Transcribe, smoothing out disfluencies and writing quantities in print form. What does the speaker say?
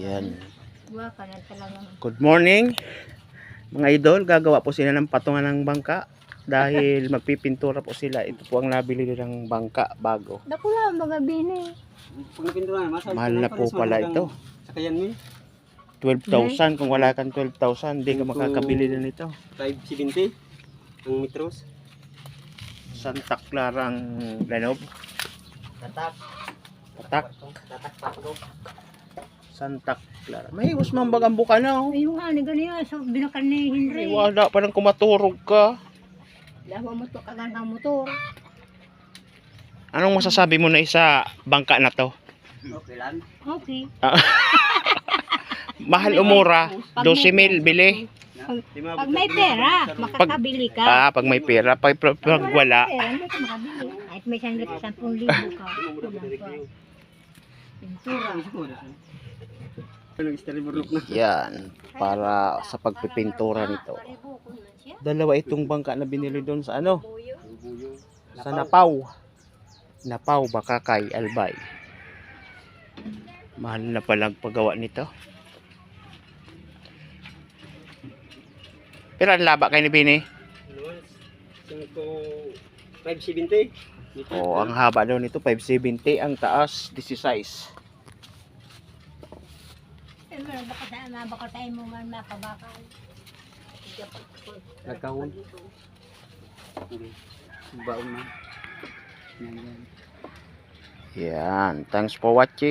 Yan. Waka na talaga. Good morning mga idol. Gagawa po sila ng patungan ng bangka dahil magpipintura po sila. Ito po ang nabili nilang bangka bago. Naku lang mga bini. Mahal na po pala ito. Sakayan mo 12,000. Kung wala kang 12,000 hindi ka makakabili na nito. 570 ang metros. Santa Clara ang Lanob. Tatak. Tatak. Tatak paklo. Santa Clara. May usmang bagang buka na. Oh. Yung nga ni ganyan so binakan ni Henry. Wala pa nang kumaturog ka. Lawa mo to kagandang motor. Anong masasabi mo na isa bangka na to? Okay lang. Okay. Mahal o mura? 12,000 bili. Pag may pera, makakabili ka. Pag may pera. Pag wala. Pera, hindi ka makabili. Kahit may 10,000 ka. Pintura. Yan. Para sa pagpipintura nito. Dalawa itong bangka na binili doon sa ano? Sa Napaw. Napaw, Bakakay, Albay. Mahal na palang paggawa nito. Pero ang laba kayo ni Bini? 570. Oh, ang haba daw nito 570, ang taas 16. Baka tayo mo man mapabakal. Nagkahon. Baon na. Yan, thanks for watching.